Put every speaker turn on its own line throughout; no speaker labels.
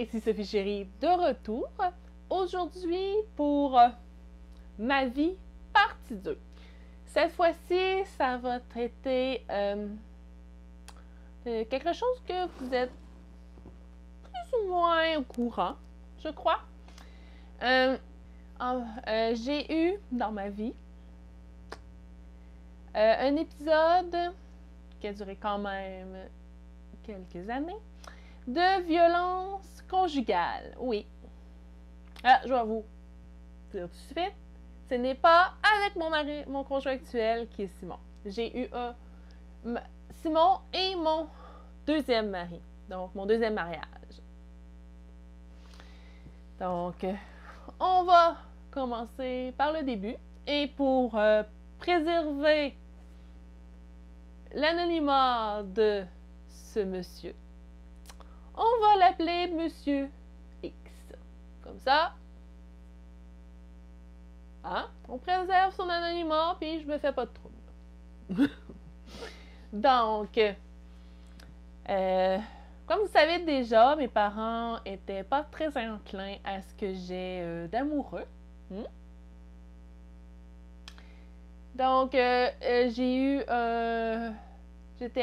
ici Sophie Chérie de retour. Aujourd'hui pour ma vie partie 2. Cette fois-ci, ça va traiter quelque chose que vous êtes plus ou moins au courant, je crois. J'ai eu dans ma vie un épisode qui a duré quand même quelques années de violence conjugale. Oui. Je vais vous dire tout de suite, ce n'est pas avec mon conjoint actuel qui est Simon. J'ai eu Simon et mon deuxième mari, donc mon deuxième mariage. Donc, on va commencer par le début. Et pour préserver l'anonymat de ce monsieur, on va l'appeler Monsieur X. Comme ça, hein? On préserve son anonymat, puis je me fais pas de trouble. Donc, comme vous savez déjà, mes parents étaient pas très enclins à ce que j'ai d'amoureux. Donc, j'étais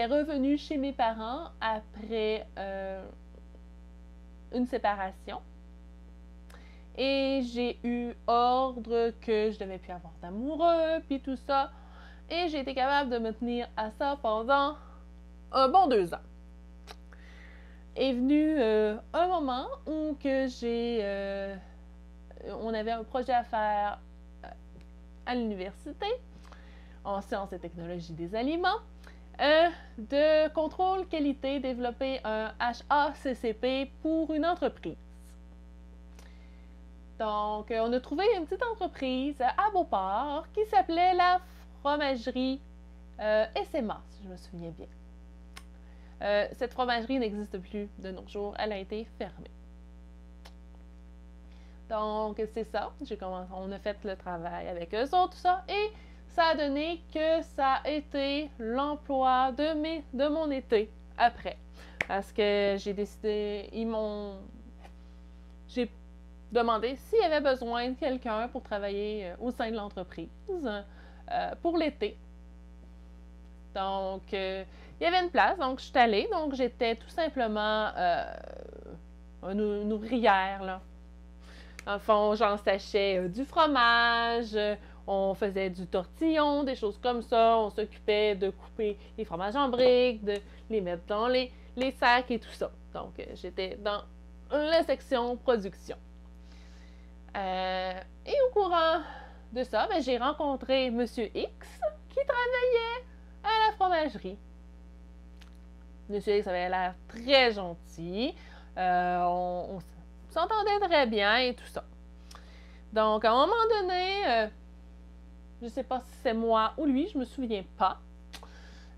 revenue chez mes parents après une séparation. Et j'ai eu ordre que je devais plus avoir d'amoureux, puis tout ça. Et j'ai été capable de me tenir à ça pendant un bon 2 ans. Est venu un moment où on avait un projet à faire à l'université, en sciences et technologies des aliments, de contrôle qualité, développer un HACCP pour une entreprise. Donc, on a trouvé une petite entreprise à Beauport qui s'appelait la fromagerie SMA, si je me souviens bien. Cette fromagerie n'existe plus de nos jours, elle a été fermée. Donc, c'est ça, on a fait le travail avec eux autres, tout ça, et ça a donné que ça a été l'emploi de mon été après. Parce que j'ai décidé, j'ai demandé s'il y avait besoin de quelqu'un pour travailler au sein de l'entreprise pour l'été. Donc, il y avait une place, donc je suis allée. Donc, j'étais tout simplement une ouvrière, là. Dans le fond, j'ensachais du fromage, on faisait du tortillon, des choses comme ça. On s'occupait de couper les fromages en briques, de les mettre dans les sacs et tout ça. Donc, j'étais dans la section production. Et au courant de ça, j'ai rencontré M. X qui travaillait à la fromagerie. M. X avait l'air très gentil. On s'entendait très bien et tout ça. Donc, à un moment donné, je ne sais pas si c'est moi ou lui, je ne me souviens pas.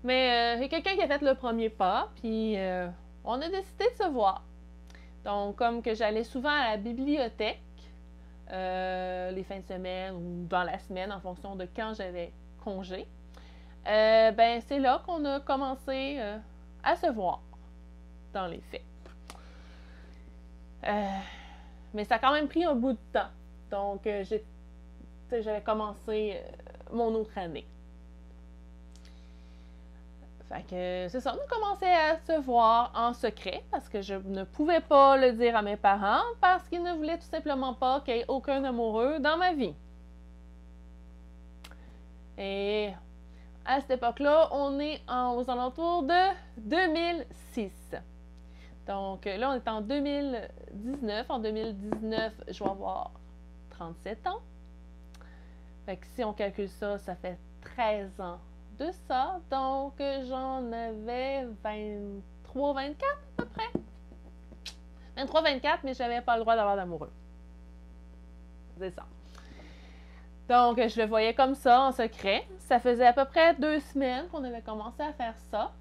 Mais il y a quelqu'un qui a fait le premier pas, puis on a décidé de se voir. Donc, comme que j'allais souvent à la bibliothèque, les fins de semaine ou dans la semaine en fonction de quand j'avais congé, c'est là qu'on a commencé à se voir dans les faits. Mais ça a quand même pris un bout de temps. Donc, j'avais commencé mon autre année. Fait que c'est ça, on a commencé à se voir en secret parce que je ne pouvais pas le dire à mes parents parce qu'ils ne voulaient tout simplement pas qu'il y ait aucun amoureux dans ma vie. Et à cette époque-là, on est aux alentours de 2006. Donc là, on est en 2019. En 2019, je vais avoir 37 ans. Fait que si on calcule ça, ça fait 13 ans de ça. Donc, j'en avais 23, 24 à peu près. 23, 24, mais je n'avais pas le droit d'avoir d'amoureux. C'est ça. Donc, je le voyais comme ça, en secret. Ça faisait à peu près 2 semaines qu'on avait commencé à faire ça.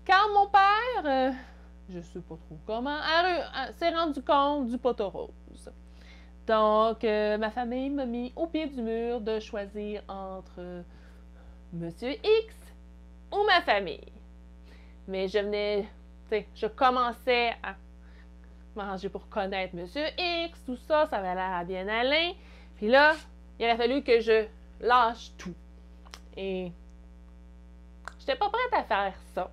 Quand mon père, je ne sais pas trop comment, s'est rendu compte du poteau rose. Donc, ma famille m'a mis au pied du mur de choisir entre Monsieur X ou ma famille. Mais je commençais à m'arranger pour connaître Monsieur X, tout ça, ça avait l'air à bien aller. Puis là, il aurait fallu que je lâche tout. Et j'étais pas prête à faire ça.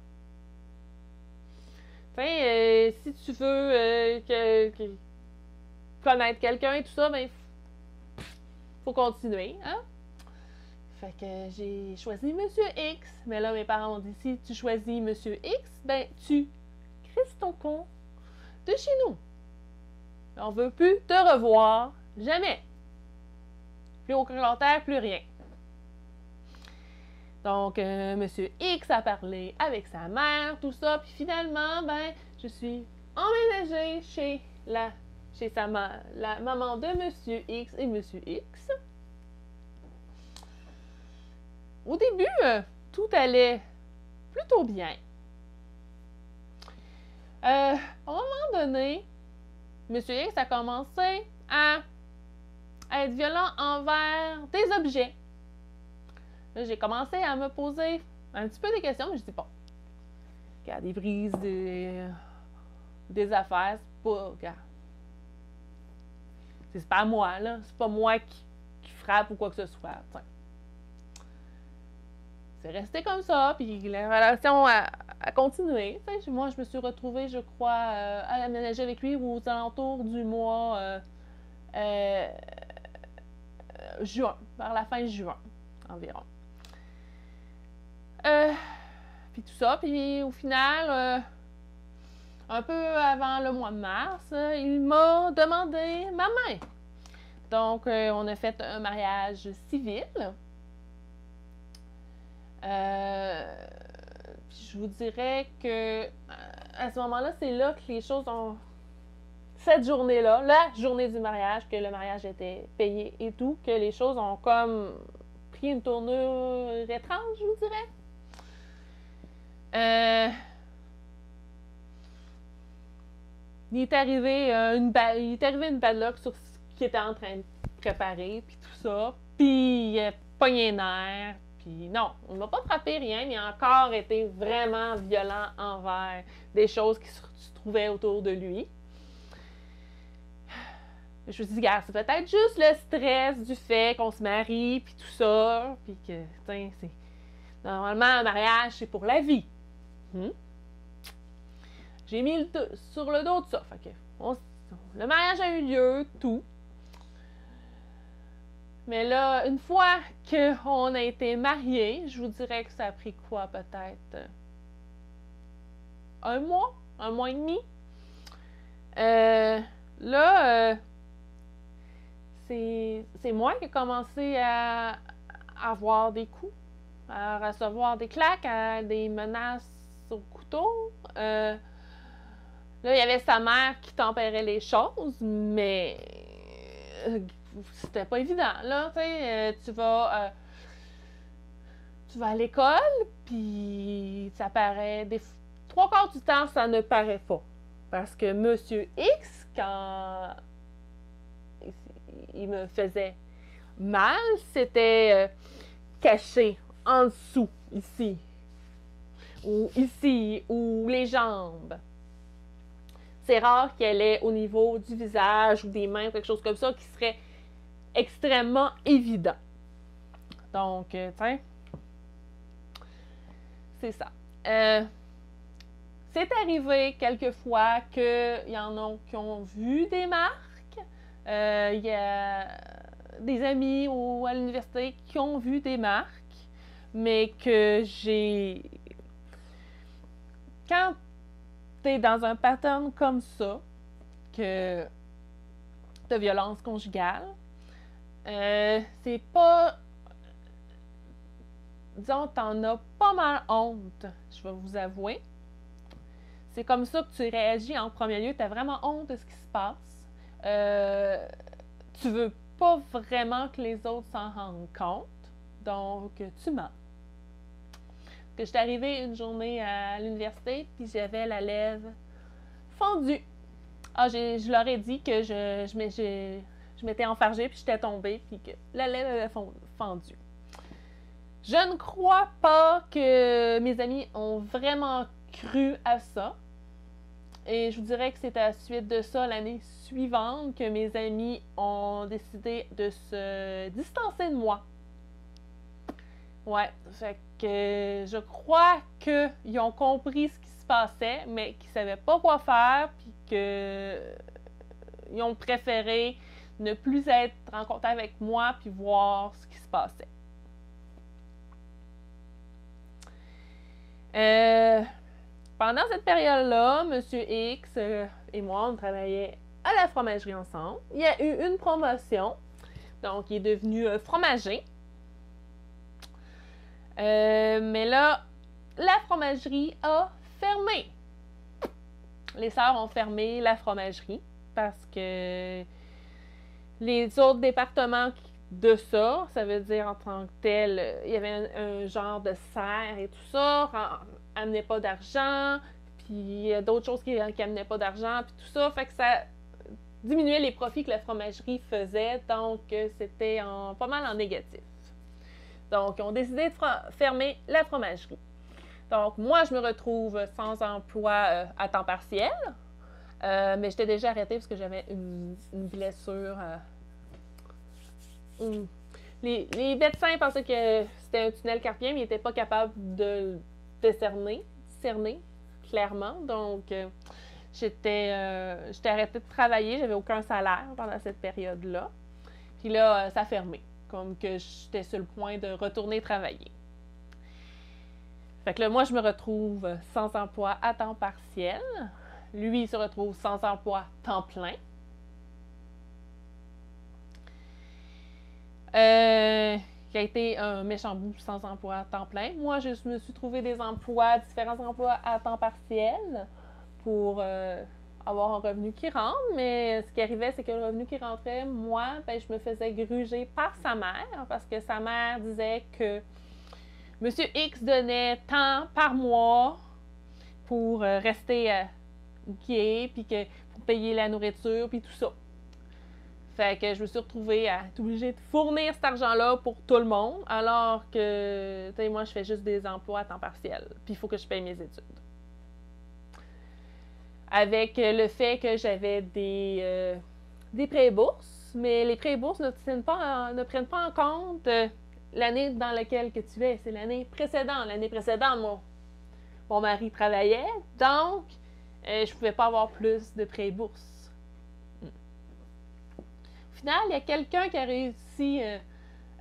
Enfin, si tu veux connaître quelqu'un et tout ça, ben, faut continuer, hein? Fait que j'ai choisi Monsieur X. Mais là, mes parents ont dit, si tu choisis Monsieur X, ben, tu crisses ton con de chez nous. On veut plus te revoir. Jamais. Plus aucun commentaire, plus rien. Donc, Monsieur X a parlé avec sa mère, tout ça, puis finalement, ben, je suis emménagée chez la maman de Monsieur X et Monsieur X. Au début, tout allait plutôt bien. À un moment donné, Monsieur X a commencé à être violent envers des objets. Là, j'ai commencé à me poser un petit peu des questions, mais je dis bon, regarde, des brises, des affaires, c'est pas, regarde, c'est pas moi, là, c'est pas moi qui frappe ou quoi que ce soit, t'sais. C'est resté comme ça, puis la relation a continué. Moi, je me suis retrouvée, je crois, à aménager avec lui aux alentours du mois juin, vers la fin juin environ. Puis tout ça, puis au final, un peu avant le mois de mars, il m'a demandé ma main. Donc, on a fait un mariage civil. Puis je vous dirais que à ce moment-là, c'est là que les choses ont... Cette journée-là, la journée du mariage, que le mariage était payé et tout, que les choses ont comme pris une tournure étrange, je vous dirais. Il est arrivé une bad luck sur ce qu'il était en train de préparer, puis tout ça. Puis il a pogné les nerfs. Puis non, on ne m'a pas frappé rien, mais il a encore été vraiment violent envers des choses qui se trouvaient autour de lui. Je me suis dit, regarde, c'est peut-être juste le stress du fait qu'on se marie, puis tout ça, puis que, tiens, c'est... Normalement, un mariage, c'est pour la vie. J'ai mis sur le dos de ça. Fait que le mariage a eu lieu, tout. Mais là, une fois qu'on a été mariés, je vous dirais que ça a pris quoi, peut-être un mois et demi. C'est moi qui ai commencé à avoir des coups, à recevoir des claques, des menaces au couteau. Là, il y avait sa mère qui tempérait les choses, mais c'était pas évident. Là, tu sais, tu vas à l'école, puis ça paraît... Trois quarts du temps, ça ne paraît pas. Parce que Monsieur X, quand il me faisait mal, c'était caché en dessous, ici, ou les jambes. C'est rare qu'elle ait au niveau du visage ou des mains, quelque chose comme ça, qui serait extrêmement évident. Donc, tiens, c'est ça. C'est arrivé quelquefois qu'il y en a qui ont vu des marques. Il y a des amis à l'université qui ont vu des marques, mais que j'ai... Quand tu es dans un pattern comme ça, de violence conjugale, c'est pas... Disons, t'en as pas mal honte, je vais vous avouer. C'est comme ça que tu réagis en premier lieu. Tu as vraiment honte de ce qui se passe. Tu veux pas vraiment que les autres s'en rendent compte. Donc, tu mens. Que j'étais arrivée une journée à l'université, puis j'avais la lèvre fendue. Ah, je leur ai dit que je m'étais enfargée, puis j'étais tombée, puis que la lèvre avait fendue. Je ne crois pas que mes amis ont vraiment cru à ça. Et je vous dirais que c'est à la suite de ça, l'année suivante, que mes amis ont décidé de se distancer de moi. Ouais, fait que je crois qu'ils ont compris ce qui se passait, mais qu'ils ne savaient pas quoi faire, puis qu'ils ont préféré ne plus être en contact avec moi, puis voir ce qui se passait. Pendant cette période-là, M. X et moi, on travaillait à la fromagerie ensemble. Il y a eu une promotion, donc il est devenu fromager. Mais là, la fromagerie a fermé. Les sœurs ont fermé la fromagerie parce que les autres départements de ça, ça veut dire en tant que tel, il y avait un genre de serre et tout ça, amenait pas d'argent, puis il y a d'autres choses qui amenaient pas d'argent, puis tout ça, fait que ça diminuait les profits que la fromagerie faisait, donc c'était pas mal en négatif. Donc, ils ont décidé de fermer la fromagerie. Donc, moi, je me retrouve sans emploi à temps partiel, mais j'étais déjà arrêtée parce que j'avais une blessure. Les médecins pensaient que c'était un tunnel carpien, mais ils n'étaient pas capables de discerner clairement. Donc, j'étais arrêtée de travailler, j'avais aucun salaire pendant cette période-là. Puis là, ça a fermé, comme que j'étais sur le point de retourner travailler. Fait que là, moi, je me retrouve sans emploi à temps partiel. Lui, il se retrouve sans emploi temps plein. Qui a été un méchant bout sans emploi à temps plein. Moi, je me suis trouvé des emplois, différents emplois à temps partiel pour avoir un revenu qui rentre, mais ce qui arrivait, c'est que le revenu qui rentrait, moi, ben, je me faisais gruger par sa mère, parce que sa mère disait que M. X donnait tant par mois pour rester gay, puis pour payer la nourriture, puis tout ça. Fait que je me suis retrouvée à être obligée de fournir cet argent-là pour tout le monde, alors que, tu sais, moi, je fais juste des emplois à temps partiel, puis il faut que je paye mes études. Avec le fait que j'avais des prêts-bourses, mais les prêts-bourses ne prennent pas en compte l'année dans laquelle que tu es. C'est l'année précédente. L'année précédente, mon mari travaillait, donc je ne pouvais pas avoir plus de prêts-bourses. Au final, il y a quelqu'un qui a réussi,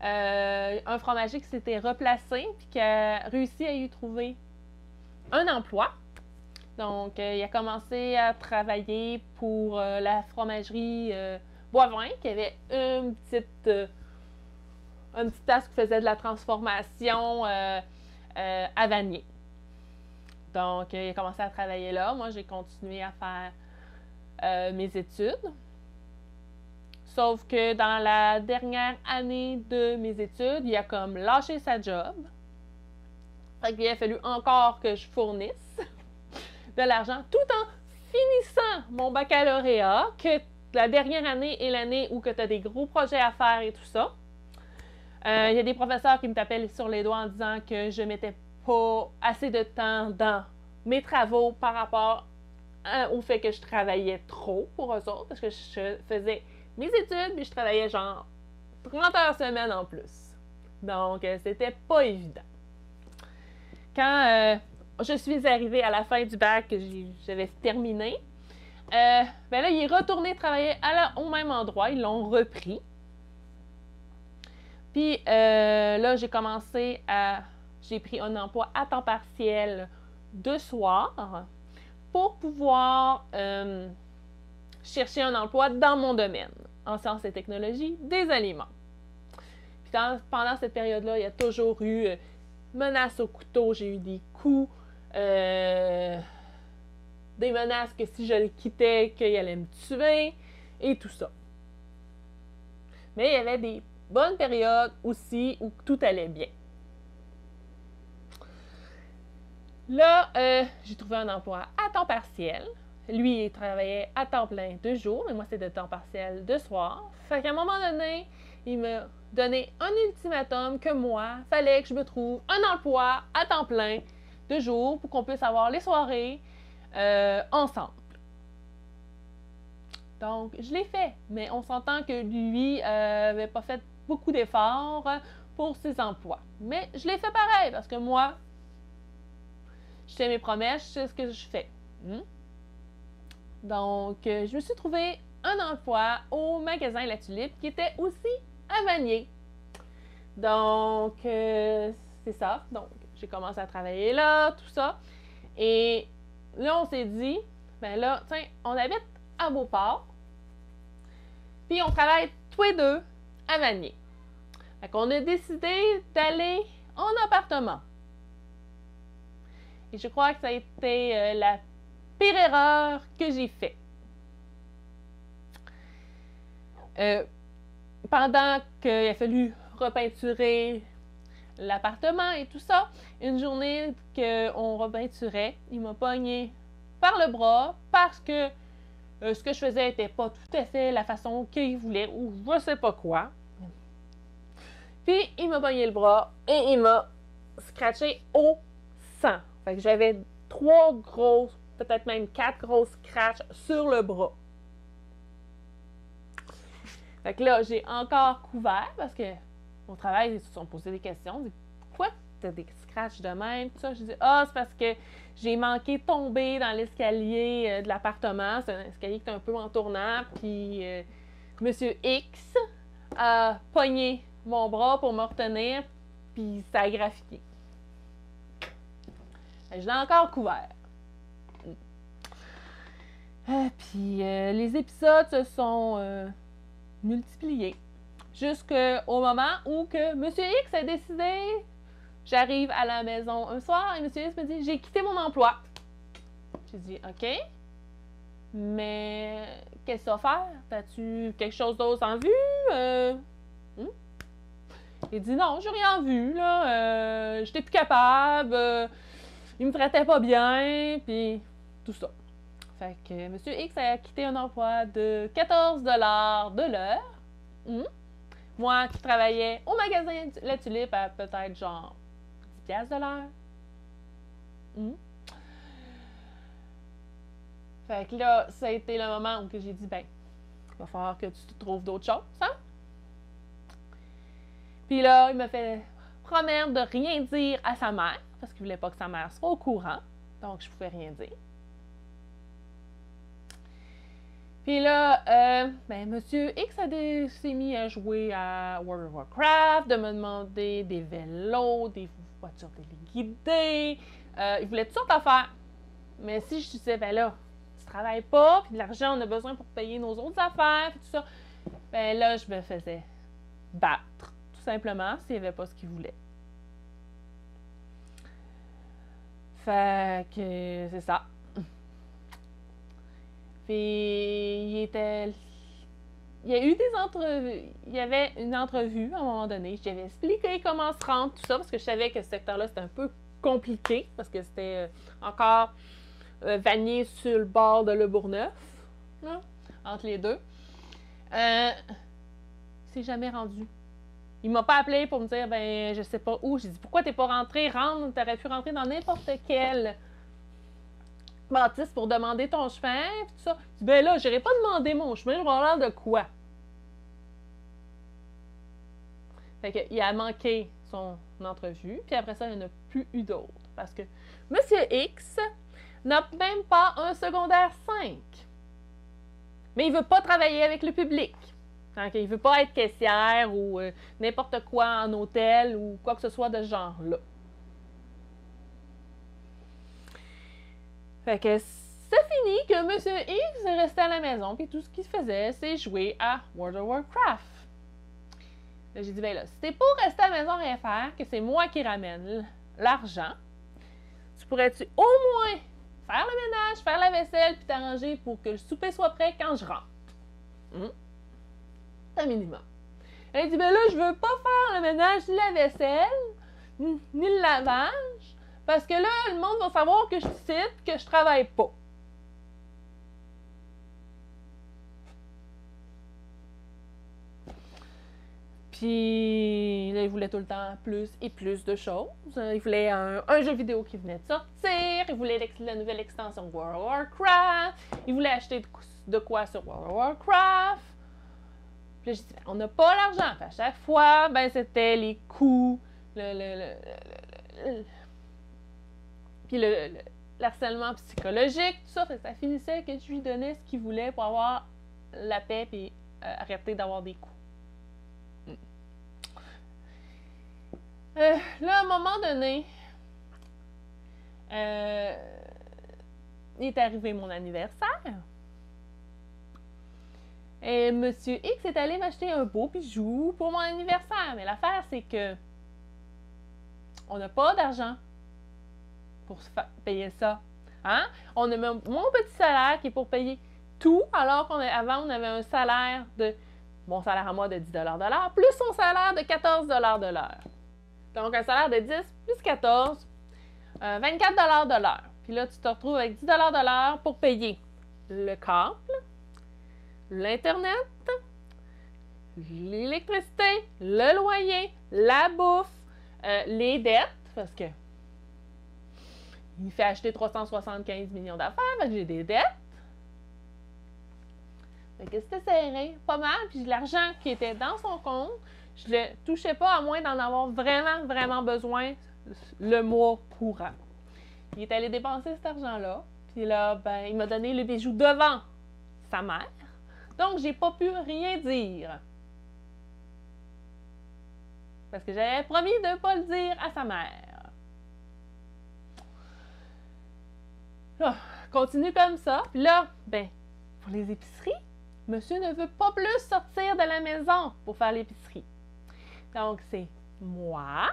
un fromager qui s'était replacé, puis qui a réussi à y trouver un emploi. Donc, il a commencé à travailler pour la fromagerie Boivin, qui avait une petite tasse qui faisait de la transformation à Vanier. Donc, il a commencé à travailler là. Moi, j'ai continué à faire mes études. Sauf que dans la dernière année de mes études, il a comme lâché sa job. Fait qu'il a fallu encore que je fournisse de l'argent tout en finissant mon baccalauréat, que la dernière année est l'année où tu as des gros projets à faire et tout ça. Il y a des professeurs qui me tapaient sur les doigts en disant que je ne mettais pas assez de temps dans mes travaux par rapport au fait que je travaillais trop pour eux autres, parce que je faisais mes études, puis je travaillais genre 30 heures semaine en plus. Donc, c'était pas évident. Quand je suis arrivée à la fin du bac, que j'avais terminé, ben là, il est retourné travailler au même endroit. Ils l'ont repris. Puis là, j'ai pris un emploi à temps partiel de soir pour pouvoir chercher un emploi dans mon domaine, en sciences et technologies des aliments. Puis pendant cette période-là, il y a toujours eu menaces au couteau, j'ai eu des coups, des menaces que si je le quittais, qu'il allait me tuer, et tout ça. Mais il y avait des bonnes périodes aussi où tout allait bien. Là, j'ai trouvé un emploi à temps partiel. Lui, il travaillait à temps plein de jour, mais moi, c'est de temps partiel de soir. Fait qu'à un moment donné, il m'a donné un ultimatum que moi, fallait que je me trouve un emploi à temps plein de jour pour qu'on puisse avoir les soirées ensemble. Donc, je l'ai fait, mais on s'entend que lui n'avait pas fait beaucoup d'efforts pour ses emplois. Mais je l'ai fait pareil, parce que moi, je fais mes promesses, je sais ce que je fais. Donc, je me suis trouvé un emploi au magasin La Tulipe, qui était aussi à Vanier. Donc, c'est ça. Donc, j'ai commencé à travailler là, tout ça. Et là, on s'est dit, ben là, tiens, on habite à Beauport, puis on travaille tous les deux à Vanier. Fait qu'on a décidé d'aller en appartement. Et je crois que ça a été la pire erreur que j'ai faite. Pendant qu'il a fallu repeinturer l'appartement et tout ça, une journée qu'on repeinturait, il m'a pogné par le bras parce que ce que je faisais n'était pas tout à fait la façon qu'il voulait ou je sais pas quoi. Puis il m'a pogné le bras et il m'a scratché au sang. Fait que j'avais 3 grosses, peut-être même 4 grosses scratches sur le bras. Fait que là, j'ai encore couvert parce que au travail, ils se sont posé des questions. Ils disent, pourquoi tu as des scratches de même? Tout ça. Je dis, c'est parce que j'ai manqué de tomber dans l'escalier de l'appartement. C'est un escalier qui est un peu en tournant. Puis, Monsieur X a pogné mon bras pour me retenir. Puis, ça a graffié. Je l'ai encore couvert. Puis, les épisodes se sont multipliés. Jusqu'au moment où que M. X a décidé, j'arrive à la maison un soir et M. X me dit, j'ai quitté mon emploi. J'ai dit, OK, mais qu'est-ce que ça va faire? T'as-tu quelque chose d'autre en vue? Il dit, non, j'ai rien en vue, là. J'étais plus capable. Il me traitait pas bien, puis tout ça. Fait que M. X a quitté un emploi de 14 $ de l'heure. Moi qui travaillais au magasin La Tulipe à peut-être genre 10$ de l'heure. Fait que là, ça a été le moment où j'ai dit, ben, il va falloir que tu te trouves d'autres choses, hein? Puis là, il m'a fait promettre de rien dire à sa mère, parce qu'il voulait pas que sa mère soit au courant. Donc, je pouvais rien dire. Puis là, Monsieur X s'est mis à jouer à World of Warcraft, de me demander des vélos, des voitures téléguidées. Il voulait toutes sortes d'affaires. Mais si je disais, ben là, tu travailles pas, puis de l'argent, on a besoin pour payer nos autres affaires, puis tout ça, ben là, je me faisais battre, tout simplement, s'il n'y avait pas ce qu'il voulait. Fait que c'est ça. Puis il y a eu des entrevues. Il y avait une entrevue à un moment donné. J'avais expliqué comment se rendre, tout ça, parce que je savais que ce secteur-là, c'était un peu compliqué, parce que c'était encore Vanier sur le bord de Le Bourgneuf, là, entre les deux. Il s'est jamais rendu. Il m'a pas appelé pour me dire, ben, je sais pas où. J'ai dit, pourquoi t'es pas rentré? Rentre, t'aurais pu rentrer dans n'importe quel bâtisse pour demander ton chemin, puis tout ça. Je dis, ben là, j'irai pas demander mon chemin, je vais avoir l'air de quoi? Fait qu'il a manqué son entrevue, puis après ça, il n'y en a plus eu d'autres. Parce que Monsieur X n'a même pas un secondaire 5. Mais il veut pas travailler avec le public. Donc, il veut pas être caissière ou n'importe quoi en hôtel ou quoi que ce soit de ce genre-là. Fait que c'est fini que Monsieur X est resté à la maison, puis tout ce qu'il faisait, c'est jouer à World of Warcraft. Là, j'ai dit, ben là, si t'es pour rester à la maison rien faire, que c'est moi qui ramène l'argent, tu pourrais-tu au moins faire le ménage, faire la vaisselle, puis t'arranger pour que le souper soit prêt quand je rentre? C'est un minimum. Elle dit, ben là, je veux pas faire le ménage, ni la vaisselle, ni le lavage, parce que là, le monde va savoir que je cite, que je travaille pas. Puis là, il voulait tout le temps plus et plus de choses. Il voulait un jeu vidéo qui venait de sortir. Il voulait la nouvelle extension World of Warcraft. Il voulait acheter de quoi sur World of Warcraft. Puis là, j'ai dit, ben, on n'a pas l'argent. Puis à chaque fois, ben, c'était les coûts, puis l'harcèlement psychologique, tout ça. Fait que ça finissait que je lui donnais ce qu'il voulait pour avoir la paix et arrêter d'avoir des coups. Là, à un moment donné, il est arrivé mon anniversaire. Et Monsieur X est allé m'acheter un beau bijou pour mon anniversaire. Mais l'affaire, c'est que on n'a pas d'argent pour payer ça. Hein? On a mon petit salaire qui est pour payer tout, alors qu'avant, on avait un salaire mon salaire à moi de 10 de l'heure, plus son salaire de 14 de l'heure. Donc, un salaire de 10 plus 14, 24 de l'heure. Puis là, tu te retrouves avec 10 de l'heure pour payer le câble, l'Internet, l'électricité, le loyer, la bouffe, les dettes, parce que il fait acheter 375 millions d'affaires, fait que j'ai des dettes. Fait que c'était serré, pas mal, puis l'argent qui était dans son compte, je le touchais pas à moins d'en avoir vraiment, vraiment besoin le mois courant. Il est allé dépenser cet argent-là, puis là, ben, il m'a donné le bijou devant sa mère, donc j'ai pas pu rien dire. Parce que j'avais promis de ne pas le dire à sa mère. Là, continue comme ça. Puis là, ben, pour les épiceries, monsieur ne veut pas plus sortir de la maison pour faire l'épicerie. Donc, c'est moi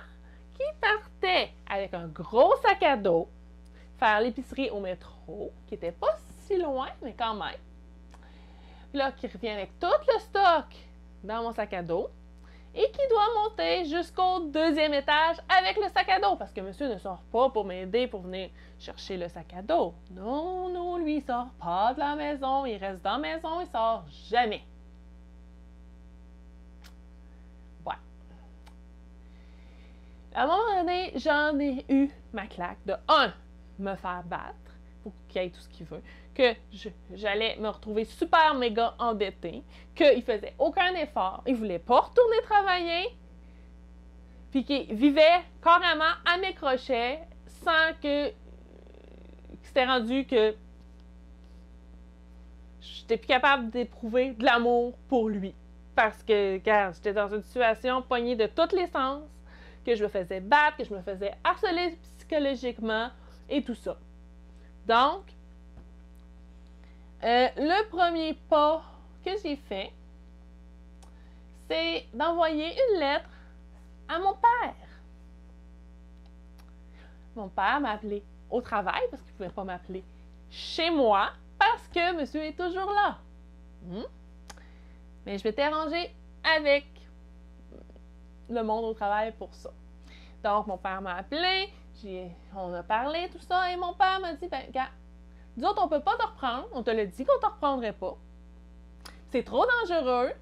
qui partais avec un gros sac à dos faire l'épicerie au métro, qui n'était pas si loin, mais quand même. Puis là, qui revient avec tout le stock dans mon sac à dos et qui doit monter jusqu'au 2e étage avec le sac à dos, parce que monsieur ne sort pas pour m'aider pour venir chercher le sac à dos. Non, non, lui, il sort pas de la maison, il reste dans la maison, il sort jamais. Ouais. À un moment donné, j'en ai eu ma claque de me faire battre pour qu'il ait tout ce qu'il veut, que j'allais me retrouver super méga endettée, qu'il faisait aucun effort, il voulait pas retourner travailler, puis qu'il vivait carrément à mes crochets sans que c'était rendu que j'étais plus capable d'éprouver de l'amour pour lui. Parce que, regarde, j'étais dans une situation poignée de tous les sens, que je me faisais battre, que je me faisais harceler psychologiquement et tout ça. Donc, le premier pas que j'ai fait, c'est d'envoyer une lettre à mon père. Mon père m'a appelé au travail parce qu'il ne pouvait pas m'appeler chez moi parce que monsieur est toujours là. Mais je m'étais arrangée avec le monde au travail pour ça. Donc, mon père m'a appelé, on a parlé, tout ça, et mon père m'a dit, ben, gars, nous autres, on peut pas te reprendre, on te l'a dit qu'on te reprendrait pas. C'est trop dangereux.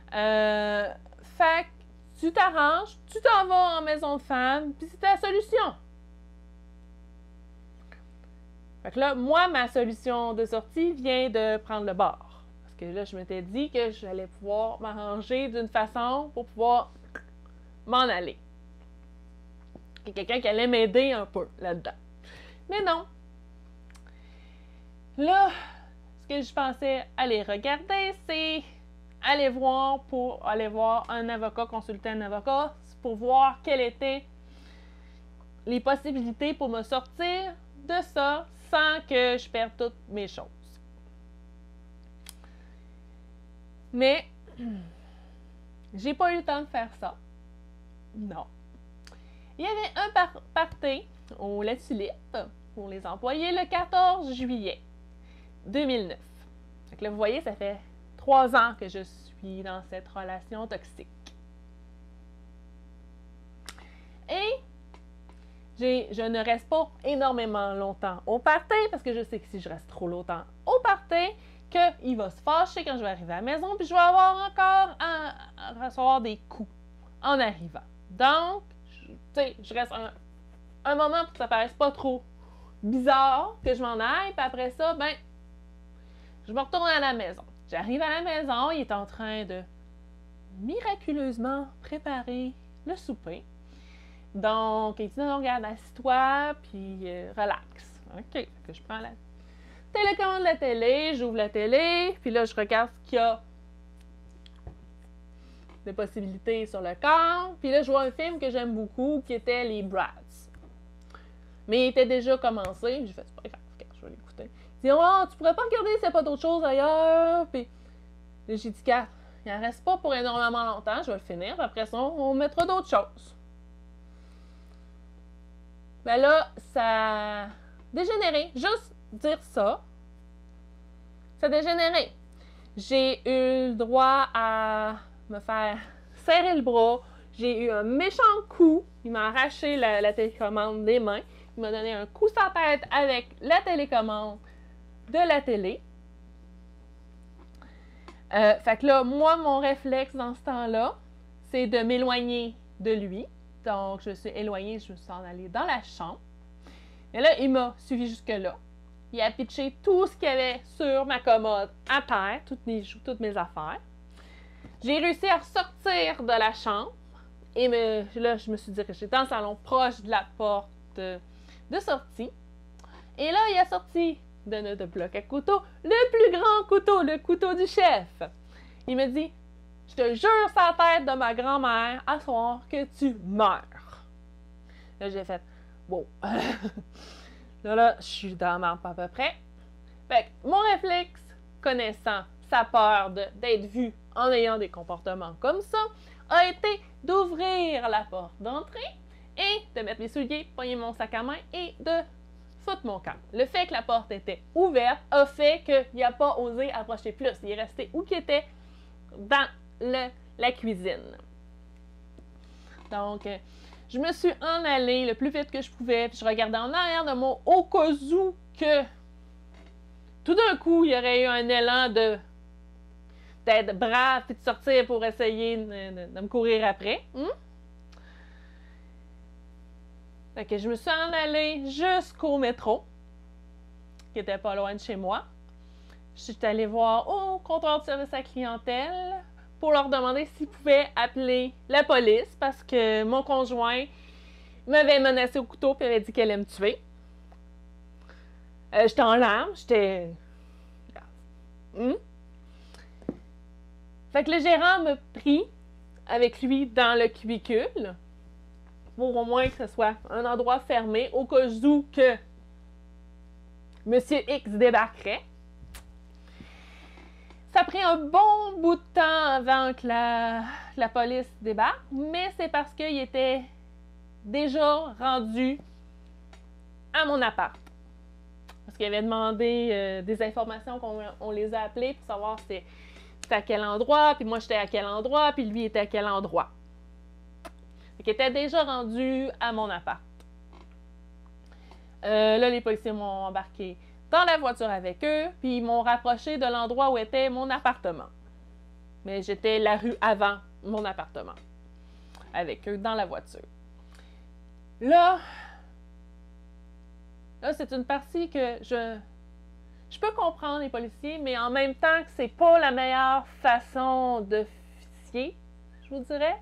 Fait que tu t'arranges, tu t'en vas en maison de femme, puis c'est ta solution. Fait que là, moi, ma solution de sortie vient de prendre le bord. Parce que là, je m'étais dit que j'allais pouvoir m'arranger d'une façon pour pouvoir m'en aller. Il y a quelqu'un qui allait m'aider un peu là-dedans. Mais non. Là, ce que je pensais aller regarder, c'est aller voir un avocat, consulter un avocat pour voir quelles étaient les possibilités pour me sortir de ça sans que je perde toutes mes choses. Mais j'ai pas eu le temps de faire ça. Non. Il y avait un party au La Tulipe pour les employés le 14 juillet 2009. Donc là, vous voyez, ça fait 3 ans que je suis dans cette relation toxique. Et je ne reste pas énormément longtemps au party parce que je sais que si je reste trop longtemps au party, qu'il va se fâcher quand je vais arriver à la maison puis je vais avoir encore à recevoir des coups. en arrivant. Donc, tu sais, je reste un moment pour que ça paraisse pas trop bizarre, que je m'en aille, puis après ça, ben, je me retourne à la maison. J'arrive à la maison, il est en train de miraculeusement préparer le souper. Donc, il dit, non, regarde, assis-toi, puis relax. OK, que je prends la télécommande de la télé, j'ouvre la télé, puis là, je regarde ce qu'il y a de possibilités sur le corps. Puis là, je vois un film que j'aime beaucoup, qui était Les Bratz. Mais il était déjà commencé, j'ai fait, c'est pas grave, je vais l'écouter. Il dit, oh, tu pourrais pas regarder s'il n'y a pas d'autre chose ailleurs, puis là, j'ai dit, il n'en reste pas pour énormément longtemps, je vais le finir, puis après ça, on mettra d'autres choses. Ben là, ça a dégénéré. Juste dire ça, ça a dégénéré. J'ai eu le droit à me faire serrer le bras. J'ai eu un méchant coup. Il m'a arraché la télécommande des mains. Il m'a donné un coup sur la tête avec la télécommande de la télé. Fait que là, moi, mon réflexe dans ce temps-là, c'est de m'éloigner de lui. Donc, je me suis éloignée, je me suis en allée dans la chambre. Et là, il m'a suivi jusque-là. Il a pitché tout ce qu'il y avait sur ma commode à terre, toutes mes affaires. J'ai réussi à ressortir de la chambre. Et là, je me suis dirigée dans le salon, proche de la porte de sortie. Et là, il a sorti de notre bloc à couteau le plus grand couteau, le couteau du chef. Il me dit, je te jure sur la tête de ma grand-mère à soir que tu meurs. Là, j'ai fait, wow. Là, je suis dans ma à peu près. Fait que mon réflexe, connaissant sa peur d'être vu en ayant des comportements comme ça, a été d'ouvrir la porte d'entrée et de mettre mes souliers, pogner mon sac à main et de foutre mon camp. Le fait que la porte était ouverte a fait qu'il n'a pas osé approcher plus. Il est resté où qu'il était, dans la cuisine. Donc, je me suis en allée le plus vite que je pouvais, puis je regardais en arrière de moi au cas où que tout d'un coup, il y aurait eu un élan d'être brave et de sortir pour essayer de me courir après. Fait que je me suis en allée jusqu'au métro, qui était pas loin de chez moi. Je suis allée voir au comptoir de service à la clientèle pour leur demander s'ils pouvaient appeler la police parce que mon conjoint m'avait menacé au couteau et avait dit qu'elle allait me tuer. J'étais en larmes, j'étais... Fait que le gérant m'a pris avec lui dans le cubicule pour au moins que ce soit un endroit fermé au cas où que Monsieur X débarquerait. Ça a pris un bon bout de temps avant que la police débarque, mais c'est parce qu'il était déjà rendu à mon appart. Parce qu'il avait demandé des informations qu'on les a appelées pour savoir c'était à quel endroit, puis moi j'étais à quel endroit, puis lui était à quel endroit. Fait qu'il était déjà rendu à mon appart. Là, les policiers m'ont embarqué dans la voiture avec eux, puis ils m'ont rapproché de l'endroit où était mon appartement. Mais j'étais la rue avant mon appartement, avec eux dans la voiture. Là c'est une partie que je peux comprendre les policiers, mais en même temps que c'est pas la meilleure façon de fier, je vous dirais.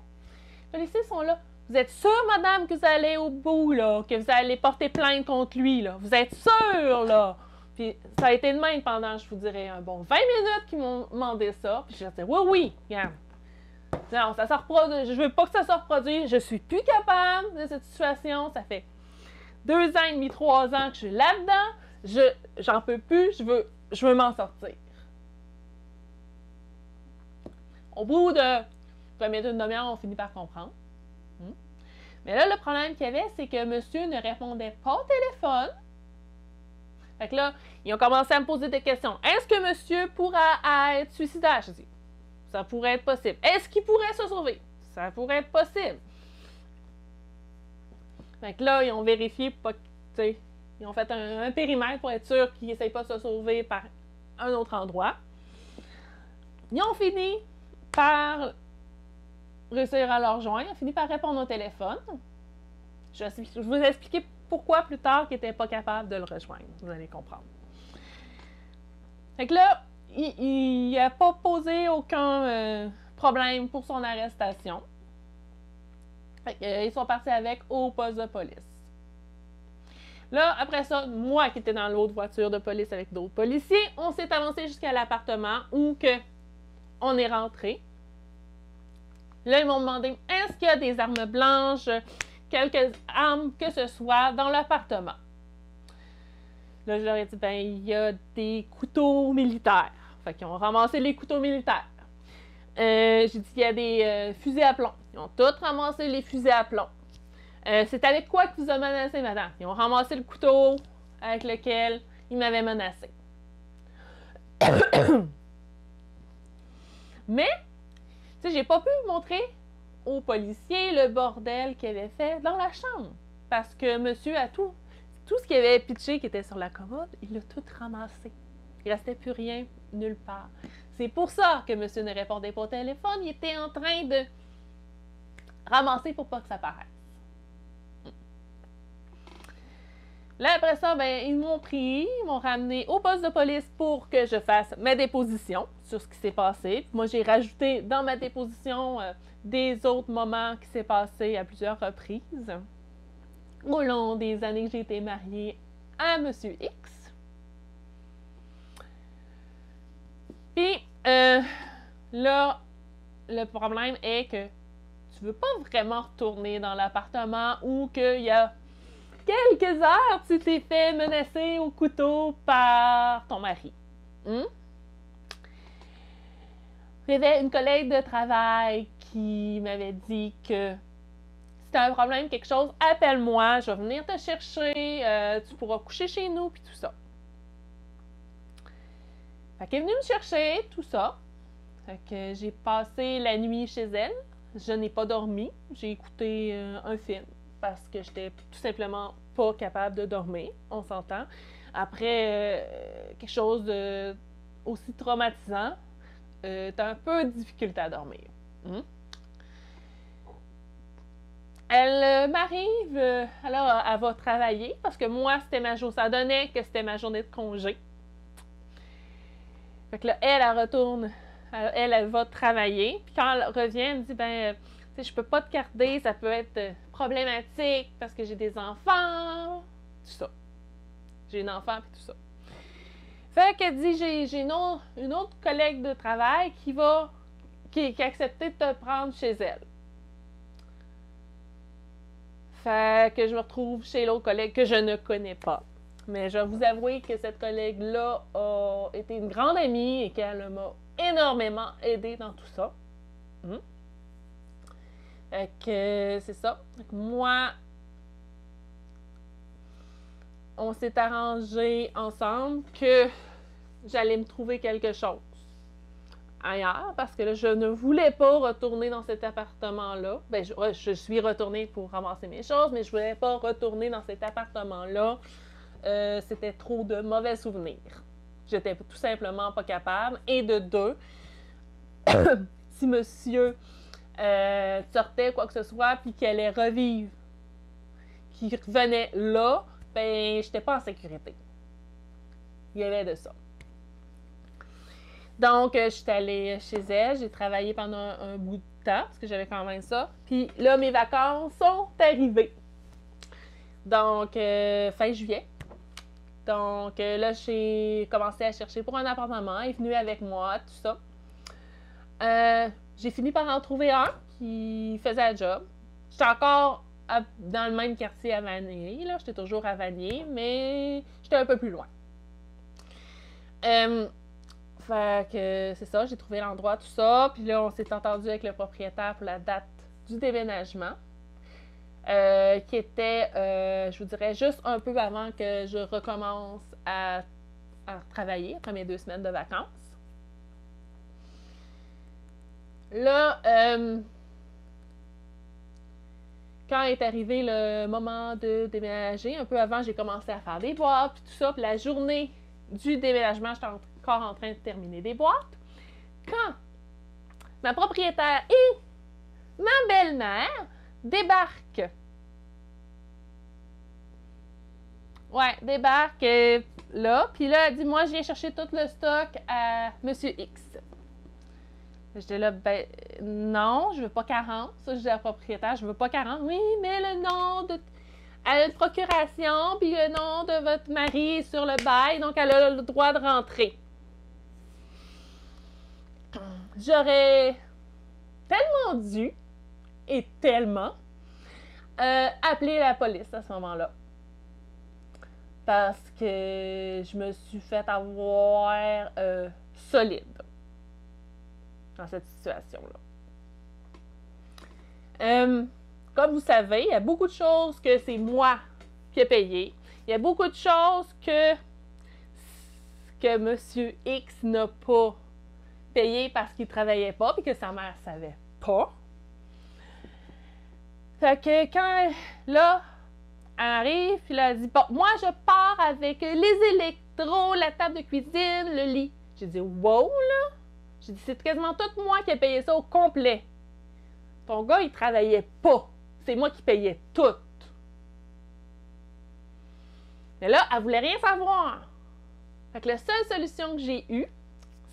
Les policiers sont là. Vous êtes sûre, madame, que vous allez au bout, là, que vous allez porter plainte contre lui, là? Vous êtes sûre, là? Puis ça a été de même pendant, je vous dirais, un bon 20 minutes qu'ils m'ont demandé ça. Puis j'ai dit, oui, regarde. Non, ça se reproduit. Je veux pas que ça se reproduise. Je suis plus capable de cette situation. Ça fait 2 ans et demi, 3 ans que je suis là-dedans. J'en peux plus. Je veux m'en sortir. Au bout de combien d'une demi-heure, on finit par comprendre. Mais là, le problème qu'il y avait, c'est que monsieur ne répondait pas au téléphone. Fait que là, ils ont commencé à me poser des questions. Est-ce que monsieur pourra être suicidaire? Je dis, ça pourrait être possible. Est-ce qu'il pourrait se sauver? Ça pourrait être possible. Fait que là, ils ont vérifié, pas, ils ont fait un périmètre pour être sûr qu'ils n'essayent pas de se sauver par un autre endroit. Ils ont fini par réussir à le rejoindre. Il a fini par répondre au téléphone. Je vais vous expliquer pourquoi plus tard qu'il n'était pas capable de le rejoindre. Vous allez comprendre. Fait que là, il n'a pas posé aucun problème pour son arrestation. Fait que, ils sont partis avec au poste de police. Là, après ça, moi qui étais dans l'autre voiture de police avec d'autres policiers, on s'est avancé jusqu'à l'appartement où on est rentré. Là, ils m'ont demandé, est-ce qu'il y a des armes blanches, quelques armes que ce soit dans l'appartement? Là, je leur ai dit, ben, il y a des couteaux militaires. Fait qu'ils ont ramassé les couteaux militaires. J'ai dit qu'il y a des fusils à plomb. Ils ont tous ramassé les fusils à plomb. C'est avec quoi que vous a menacé, madame? Ils ont ramassé le couteau avec lequel ils m'avaient menacé. Mais, tu sais, j'ai pas pu montrer aux policiers le bordel qu'il avait fait dans la chambre. Parce que monsieur a tout ce qu'il avait pitché qui était sur la commode, il l'a tout ramassé. Il restait plus rien nulle part. C'est pour ça que monsieur ne répondait pas au téléphone. Il était en train de ramasser pour pas que ça paraisse. Là, après ça, ben, ils m'ont pris, ils m'ont ramené au poste de police pour que je fasse ma déposition sur ce qui s'est passé. Puis moi, j'ai rajouté dans ma déposition des autres moments qui s'est passé à plusieurs reprises au long des années que j'ai été mariée à Monsieur X. Puis là, le problème est que tu veux pas vraiment retourner dans l'appartement où qu'il y a quelques heures, tu t'es fait menacer au couteau par ton mari. J'avais une collègue de travail qui m'avait dit que si tu as un problème, quelque chose, appelle-moi, je vais venir te chercher, tu pourras coucher chez nous, puis tout ça. Fait qu'elle est venue me chercher, tout ça. Fait que j'ai passé la nuit chez elle. Je n'ai pas dormi. J'ai écouté un film parce que j'étais tout simplement pas capable de dormir, on s'entend. Après quelque chose de aussi traumatisant, t'as un peu de difficulté à dormir. Elle m'arrive, alors elle va travailler parce que moi, c'était ma journée, ça donnait que c'était ma journée de congé. Fait que là, elle retourne, elle va travailler. Puis quand elle revient, elle me dit, ben, tu sais, je peux pas te garder, ça peut être problématique parce que j'ai des enfants, tout ça. J'ai un enfant puis tout ça. Fait qu'elle dit, j'ai une autre collègue de travail qui a accepté de te prendre chez elle. Fait que je me retrouve chez l'autre collègue que je ne connais pas. Mais je vais vous avouer que cette collègue-là a été une grande amie et qu'elle m'a énormément aidée dans tout ça. Fait que c'est ça. Fait que moi, on s'est arrangé ensemble que j'allais me trouver quelque chose ailleurs parce que là, je ne voulais pas retourner dans cet appartement-là. Ben, je suis retournée pour ramasser mes choses, mais je ne voulais pas retourner dans cet appartement-là. C'était trop de mauvais souvenirs. J'étais tout simplement pas capable. Et de deux, si monsieur sortait quoi que ce soit, puis qu'elle allait revivre, qu'il revenait là, ben, j'étais pas en sécurité. Il y avait de ça. Donc, je suis allée chez elle, j'ai travaillé pendant un bout de temps, parce que j'avais quand même ça. Puis là, mes vacances sont arrivées. Donc, fin juillet. Donc, là, j'ai commencé à chercher pour un appartement. Elle est venue avec moi, tout ça. J'ai fini par en trouver un qui faisait le job. J'étais encore dans le même quartier à Vanier, là. J'étais toujours à Vanier, mais j'étais un peu plus loin. Fait que c'est ça, j'ai trouvé l'endroit, tout ça. Puis là, on s'est entendu avec le propriétaire pour la date du déménagement. Qui était, je vous dirais, juste un peu avant que je recommence à travailler, après mes 2 semaines de vacances. Là, quand est arrivé le moment de déménager, un peu avant, j'ai commencé à faire des boîtes, puis tout ça. Puis la journée du déménagement, j'étais encore en train de terminer des boîtes. Quand ma propriétaire et ma belle-mère débarque. Ouais, débarque là, puis là, elle dit, moi, je viens chercher tout le stock à Monsieur X. J'étais là, ben, non, je veux pas 40. Ça, je dis à la propriétaire, je veux pas 40. Oui, mais le nom de... Elle a une procuration, puis le nom de votre mari est sur le bail, donc elle a le droit de rentrer. J'aurais tellement dû, et tellement, appeler la police à ce moment-là. Parce que je me suis fait avoir solide dans cette situation-là. Comme vous savez, il y a beaucoup de choses que c'est moi qui ai payé. Il y a beaucoup de choses que M. X n'a pas payé parce qu'il ne travaillait pas et que sa mère ne savait pas. Fait que quand, là, elle arrive, puis là, elle dit, bon, moi, je pars avec les électros, la table de cuisine, le lit. J'ai dit, wow, là! J'ai dit, c'est quasiment tout moi qui ai payé ça au complet. Ton gars, il travaillait pas. C'est moi qui payais tout. Mais là, elle voulait rien savoir. Fait que la seule solution que j'ai eue,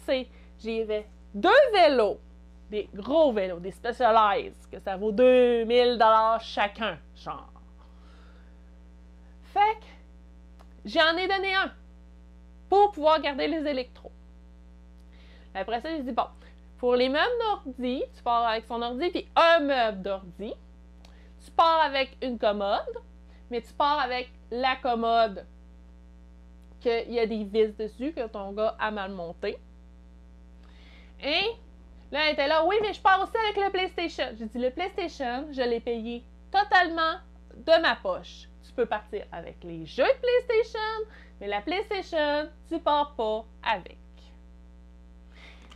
c'est, j'avais 2 vélos, des gros vélos, des Specialized, que ça vaut 2000 $ chacun, genre. Fait que j'en ai donné un pour pouvoir garder les électros. Après ça, j'ai dit, bon, pour les meubles d'ordi, tu pars avec son ordi puis un meuble d'ordi. Tu pars avec une commode, mais tu pars avec la commode qu'il y a des vis dessus, que ton gars a mal monté. Et là, elle était là, oui, mais je pars aussi avec le PlayStation. J'ai dit, le PlayStation, je l'ai payé totalement de ma poche. Tu peux partir avec les jeux de PlayStation, mais la PlayStation, tu pars pas avec.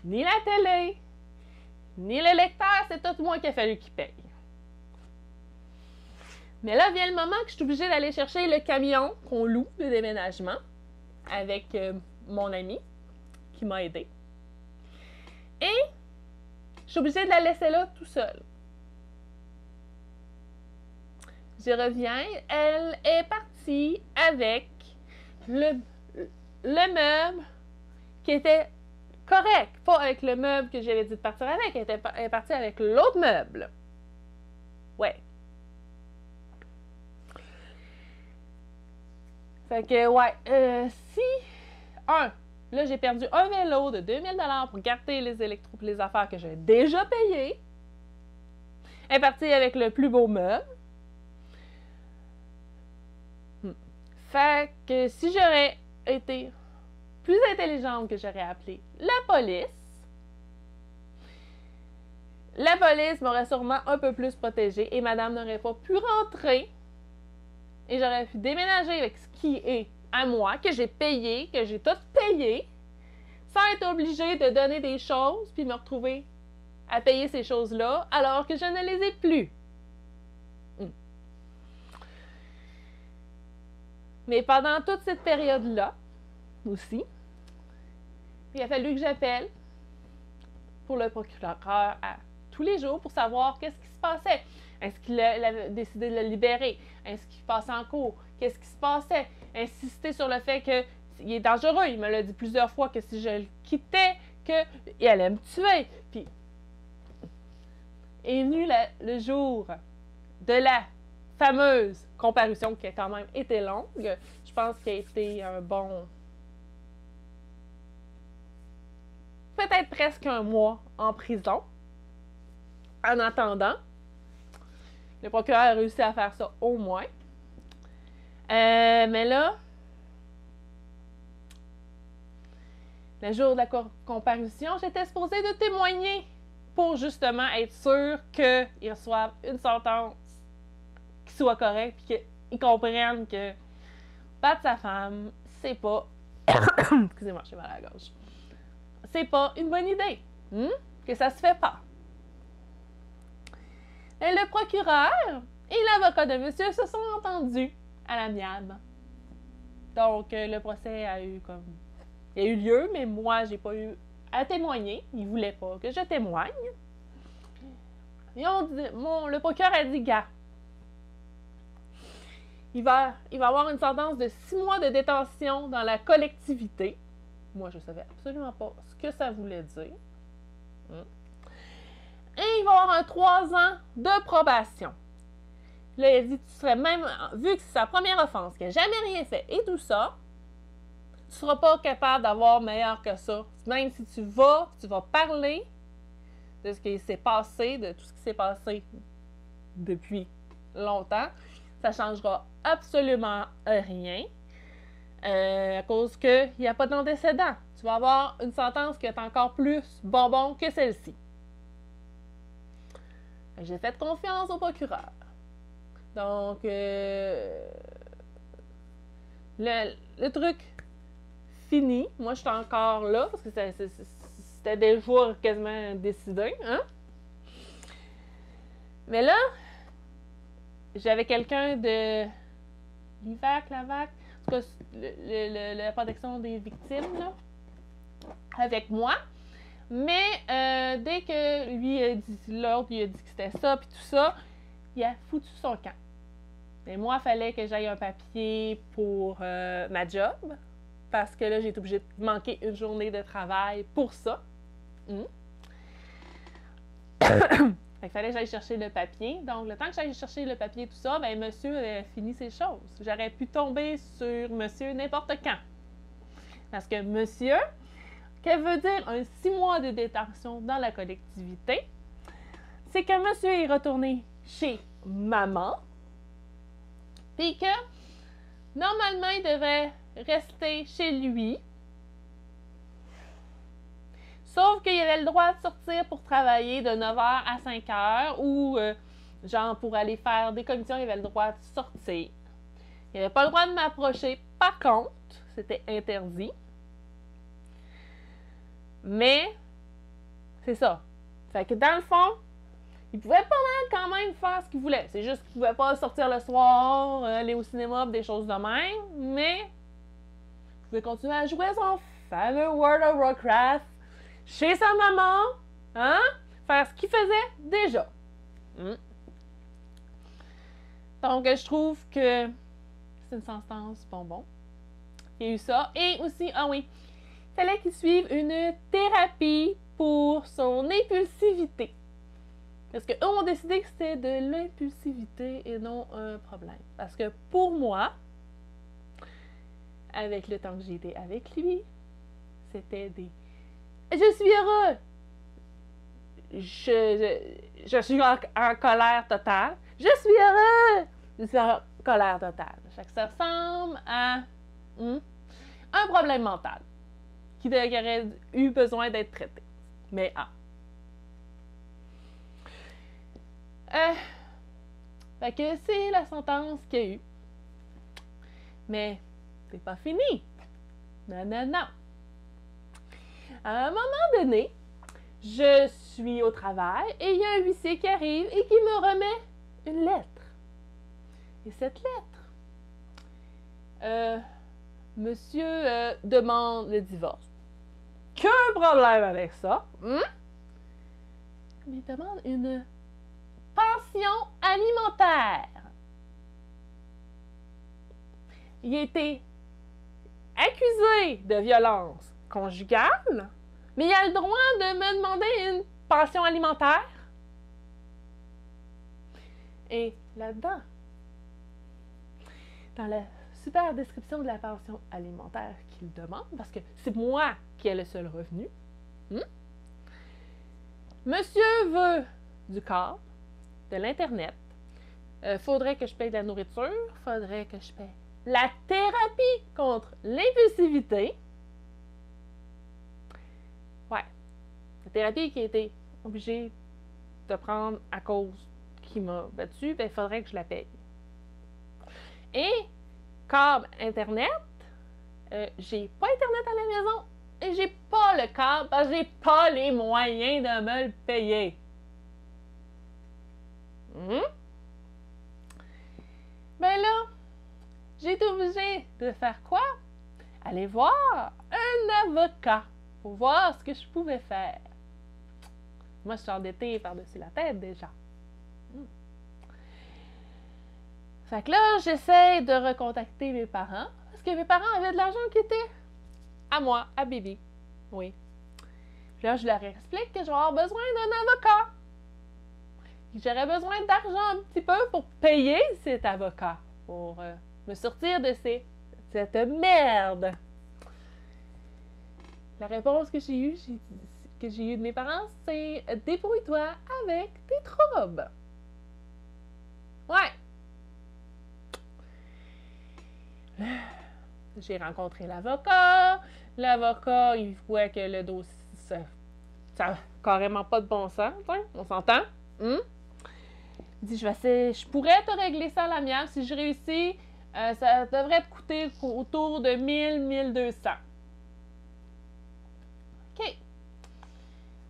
Ni la télé, ni le lecteur, c'est tout moi qui a fallu qu'il paye. Mais là vient le moment que je suis obligée d'aller chercher le camion qu'on loue de déménagement avec mon ami qui m'a aidé. Et je suis obligée de la laisser là tout seul. Je reviens, elle est partie avec le meuble qui était correct, pas avec le meuble que j'avais dit de partir avec, elle est partie avec l'autre meuble. Ouais. Fait que, ouais, là, j'ai perdu un vélo de 2000 $ pour garder les électros et les affaires que j'ai déjà payées. Elle est partie avec le plus beau meuble. Fait que si j'aurais été plus intelligente, que j'aurais appelé la police m'aurait sûrement un peu plus protégée et madame n'aurait pas pu rentrer et j'aurais pu déménager avec ce qui est à moi, que j'ai payé, que j'ai tout payé, sans être obligée de donner des choses puis me retrouver à payer ces choses-là alors que je ne les ai plus. Mais pendant toute cette période-là, aussi, il a fallu que j'appelle pour le procureur à tous les jours pour savoir qu'est-ce qui se passait. Est-ce qu'il avait décidé de le libérer? Est-ce qu'il passait en cours? Qu'est-ce qui se passait? Insister sur le fait qu'il est dangereux. Il me l'a dit plusieurs fois que si je le quittais, qu'il allait me tuer. Puis, est venu le jour de la fameuse comparution qui a quand même été longue. Je pense qu'il a été un bon... peut-être presque un mois en prison. En attendant, le procureur a réussi à faire ça au moins. Mais là, le jour de la comparution, j'étais supposée de témoigner pour justement être sûre qu'ils reçoivent une sentence qui soit correcte et qu'ils comprennent que battre sa femme, c'est pas... Excusez-moi, j'ai mal à la gorge. C'est pas une bonne idée. Que ça se fait pas. Et le procureur et l'avocat de monsieur se sont entendus à l'amiable. Donc, le procès a eu lieu, mais moi, j'ai pas eu à témoigner. Il voulait pas que je témoigne. le procureur a dit, gars, il va avoir une sentence de 6 mois de détention dans la collectivité. Moi, je ne savais absolument pas ce que ça voulait dire. Et il va avoir un 3 ans de probation. Là, il a dit, tu serais même, vu que c'est sa première offense, qu'il n'a jamais rien fait et tout ça, tu ne seras pas capable d'avoir meilleur que ça. Même si tu vas parler de ce qui s'est passé, de tout ce qui s'est passé depuis longtemps, ça ne changera absolument rien à cause qu'il n'y a pas d'antécédent. Tu vas avoir une sentence qui est encore plus bonbon que celle-ci. J'ai fait confiance au procureur. Donc, le truc fini. Moi, je suis encore là parce que c'était déjà quasiment décidé. Hein? Mais là, j'avais quelqu'un de l'IVAC, l'AVAC, en tout cas, la protection des victimes, là, avec moi. Mais dès que l'autre lui a dit que c'était ça, puis tout ça, il a foutu son camp. Et moi, il fallait que j'aille un papier pour ma job, parce que là, j'ai été obligée de manquer une journée de travail pour ça. Il fallait que j'aille chercher le papier. Donc, le temps que j'aille chercher le papier et tout ça, ben, monsieur avait fini ses choses. J'aurais pu tomber sur monsieur n'importe quand. Parce que monsieur, qu'elle veut dire un 6 mois de détention dans la collectivité, c'est que monsieur est retourné chez maman, puis que normalement il devrait rester chez lui, sauf qu'il avait le droit de sortir pour travailler de 9h à 5h ou genre pour aller faire des commissions, il avait le droit de sortir. Il n'avait pas le droit de m'approcher, par contre, c'était interdit. Mais, c'est ça. Fait que dans le fond, il pouvait pas mal quand même faire ce qu'il voulait. C'est juste qu'il pouvait pas sortir le soir, aller au cinéma, des choses de même, mais il pouvait continuer à jouer son fameux World of Warcraft chez sa maman, hein? Faire ce qu'il faisait déjà. Donc, je trouve que c'est une sentence bonbon. Il y a eu ça. Et aussi, ah oui, il fallait qu'il suive une thérapie pour son impulsivité. Parce qu'eux ont décidé que c'était de l'impulsivité et non un problème. Parce que pour moi, avec le temps que j'ai été avec lui, c'était des... Je suis heureux! Je suis en colère totale. Je suis heureux! Je suis en colère totale. Ça ressemble à un problème mental qui aurait eu besoin d'être traité. Mais fait que c'est la sentence qu'il y a eu. Mais c'est pas fini. Non, non, non. À un moment donné, je suis au travail et il y a un huissier qui arrive et qui me remet une lettre. Et cette lettre, monsieur demande le divorce. Qu'un problème avec ça. Mais il demande une pension alimentaire. Il a été accusé de violence conjugale, mais il a le droit de me demander une pension alimentaire. Et là-dedans, dans la super description de la pension alimentaire qu'il demande, parce que c'est moi qui ai le seul revenu, monsieur veut du câble, de l'Internet, faudrait que je paye de la nourriture, faudrait que je paye la thérapie contre l'impulsivité. Ouais. La thérapie qui a été obligée de prendre à cause qu'il m'a battu, ben, il faudrait que je la paye. Et câble Internet, j'ai pas Internet à la maison et j'ai pas le câble parce que j'ai pas les moyens de me le payer. Ben là, j'ai été obligée de faire quoi? Aller voir un avocat pour voir ce que je pouvais faire. Moi, je suis endettée par-dessus la tête déjà. Fait que là, j'essaie de recontacter mes parents, parce que mes parents avaient de l'argent qui était à moi, à Bibi. Oui. Puis là, je leur explique que je vais avoir besoin d'un avocat. J'aurais besoin d'argent un petit peu pour payer cet avocat, pour me sortir de cette merde. La réponse que j'ai eue de mes parents, c'est « Débrouille-toi avec tes troubles ». Ouais. J'ai rencontré l'avocat. L'avocat, il voit que le dossier, ça n'a carrément pas de bon sens. On s'entend? Il dit, je pourrais te régler ça à l'amiable. Si je réussis, ça devrait te coûter autour de 1200. OK.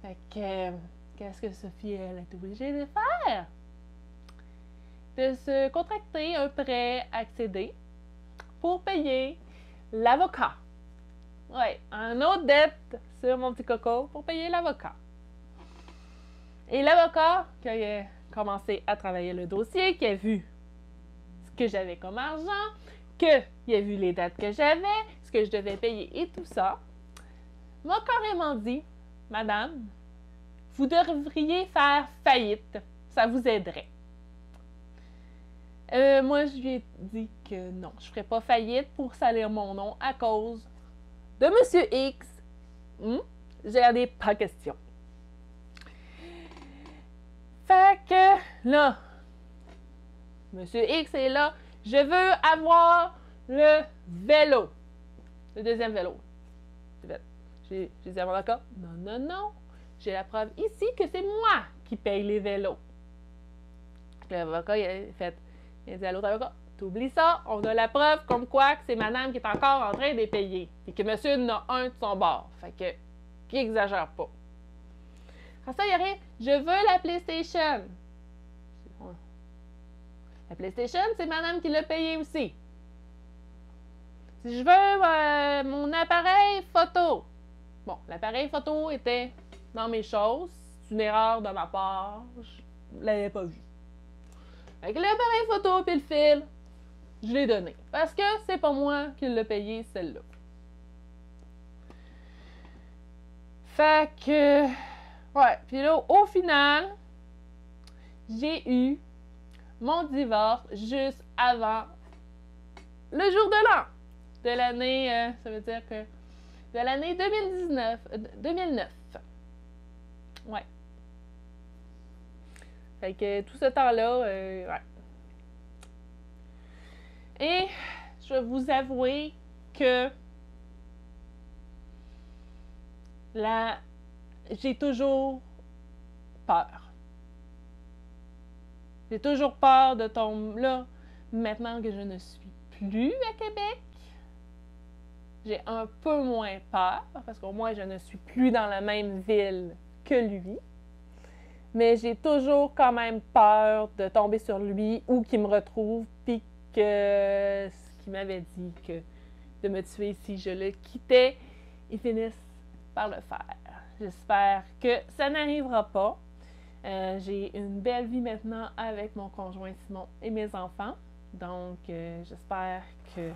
Fait que, qu'est-ce que Sophie, elle est obligée de faire? De se contracter un prêt accédé pour payer l'avocat. Oui, un autre dette sur mon petit coco pour payer l'avocat. Et l'avocat qui a commencé à travailler le dossier, qui a vu ce que j'avais comme argent, qu'il a vu les dettes que j'avais, ce que je devais payer et tout ça, m'a carrément dit, « Madame, vous devriez faire faillite, ça vous aiderait. » Moi, je lui ai dit que non, je ne ferais pas faillite pour salir mon nom à cause de Monsieur X. J'en ai pas question. Fait que là, Monsieur X est là. Je veux avoir le vélo. Le deuxième vélo. J'ai dit à mon avocat, non. J'ai la preuve ici que c'est moi qui paye les vélos. L'avocat, il a dit à l'autre avocat, t'oublies ça, on a la preuve comme quoi que c'est madame qui est encore en train de les payer. Et que monsieur en a un de son bord. Fait que, qui exagère pas. Après ça, il y aurait, je veux la PlayStation. La PlayStation, c'est madame qui l'a payé aussi. Si je veux mon appareil photo. Bon, l'appareil photo était dans mes choses. C'est une erreur de ma part. Je ne l'avais pas vu. Avec l'appareil photo et le fil, je l'ai donné. Parce que c'est pas moi qui l'ai payé, celle-là. Fait que... Ouais, puis là, au final, j'ai eu mon divorce juste avant le jour de l'an. De l'année, ça veut dire que... De l'année 2009. Ouais. Fait que tout ce temps-là, ouais. Et je vais vous avouer que j'ai toujours peur. J'ai toujours peur de tomber là. Maintenant que je ne suis plus à Québec, j'ai un peu moins peur parce qu'au moins je ne suis plus dans la même ville que lui. Mais j'ai toujours quand même peur de tomber sur lui ou qu'il me retrouve puis que ce qu'il m'avait dit que de me tuer si je le quittais, il finisse par le faire. J'espère que ça n'arrivera pas. J'ai une belle vie maintenant avec mon conjoint Simon et mes enfants. Donc, j'espère que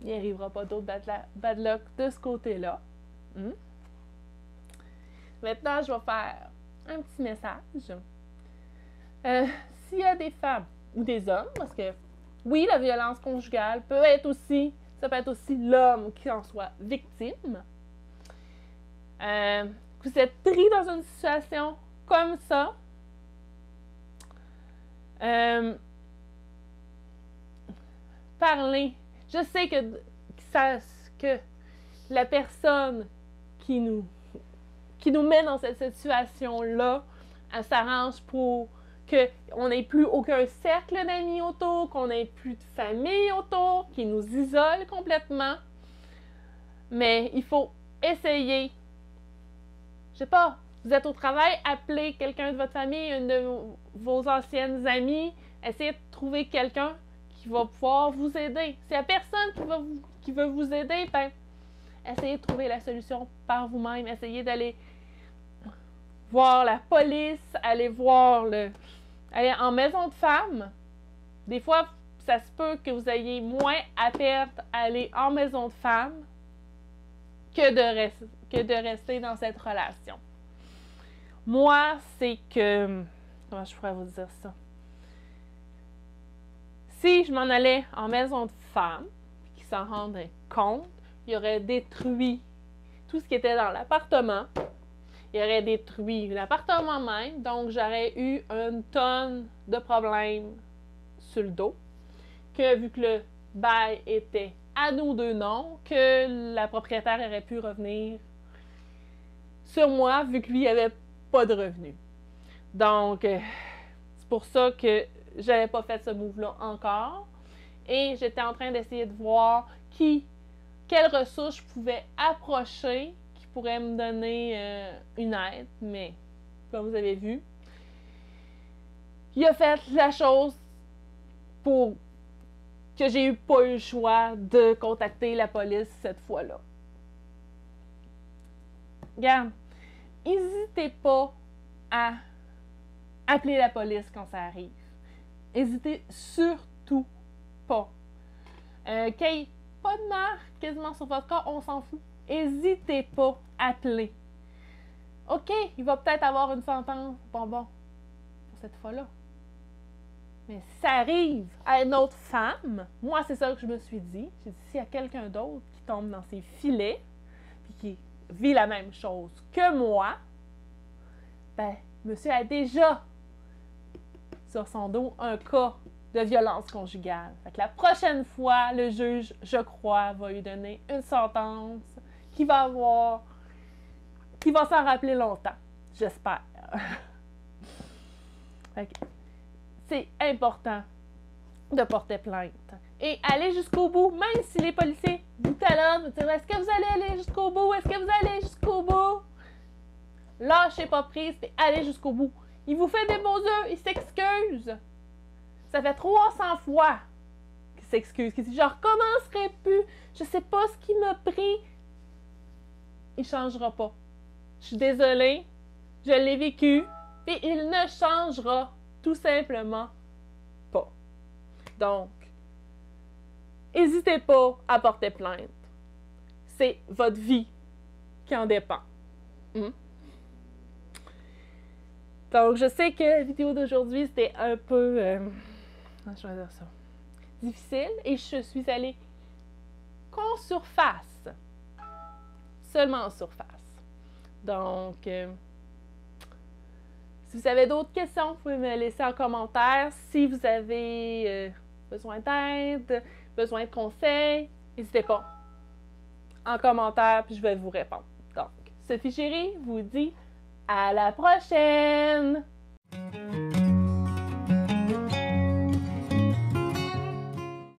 il n'arrivera pas d'autres bad luck de ce côté-là. Maintenant, je vais faire un petit message. S'il y a des femmes ou des hommes, parce que oui, la violence conjugale ça peut être aussi l'homme qui en soit victime. Vous êtes pris dans une situation comme ça. Parlez. Je sais que la personne qui nous met dans cette situation-là, elle s'arrange pour qu'on n'ait plus aucun cercle d'amis autour, qu'on n'ait plus de famille autour, qui nous isole complètement. Mais il faut essayer. Je sais pas, vous êtes au travail, appelez quelqu'un de votre famille, une de vos anciennes amies, essayez de trouver quelqu'un qui va pouvoir vous aider. S'il n'y a personne qui veut vous aider, ben, essayez de trouver la solution par vous-même. Essayez d'aller voir la police, aller en maison de femmes, Des fois, ça se peut que vous ayez moins à perdre à aller en maison de femme que de rester dans cette relation. Moi, c'est que... Comment je pourrais vous dire ça? Si je m'en allais en maison de femme, qui s'en rendrait compte, il aurait détruit tout ce qui était dans l'appartement. Il aurait détruit l'appartement même. Donc, j'aurais eu une tonne de problèmes sur le dos. Que vu que le bail était à nos deux noms, que la propriétaire aurait pu revenir sur moi, vu que lui n'avait pas de revenus. Donc, c'est pour ça que j'avais pas fait ce move-là encore. Et j'étais en train d'essayer de voir quelles ressources je pouvais approcher qui pourraient me donner une aide. Mais, comme vous avez vu, il a fait la chose pour que j'ai pas eu le choix de contacter la police cette fois-là. Regarde, n'hésitez pas à appeler la police quand ça arrive. N'hésitez surtout pas. Qu'il n'y ait pas de marque quasiment sur votre corps, on s'en fout. N'hésitez pas à appeler. OK, il va peut-être avoir une sentence. Bon, pour cette fois-là. Mais si ça arrive à une autre femme, moi, c'est ça que je me suis dit. J'ai dit, s'il y a quelqu'un d'autre qui tombe dans ses filets, puis qui vit la même chose que moi, ben, monsieur a déjà sur son dos un cas de violence conjugale. Fait que la prochaine fois, le juge, je crois, va lui donner une sentence qui va s'en rappeler longtemps. J'espère. Fait que c'est important de porter plainte. Et aller jusqu'au bout, même si les policiers vous talonnent, vous diront, est-ce que vous allez aller jusqu'au bout? Est-ce que vous allez jusqu'au bout? Lâchez pas prise et allez jusqu'au bout. Il vous fait des beaux yeux, il s'excuse. Ça fait 300 fois qu'il s'excuse, qu'il dit, je recommencerai plus, je sais pas ce qui m'a pris. Il changera pas. Je suis désolée, je l'ai vécu, et il ne changera tout simplement pas. Donc, n'hésitez pas à porter plainte. C'est votre vie qui en dépend. Donc, je sais que la vidéo d'aujourd'hui, c'était un peu... comment je vais dire ça? Difficile. Et je suis allée qu'en surface. Seulement en surface. Donc, si vous avez d'autres questions, vous pouvez me laisser en commentaire. Si vous avez besoin d'aide, besoin de conseils, n'hésitez pas en commentaire, puis je vais vous répondre. Donc, Sophie Chérie vous dit à la prochaine!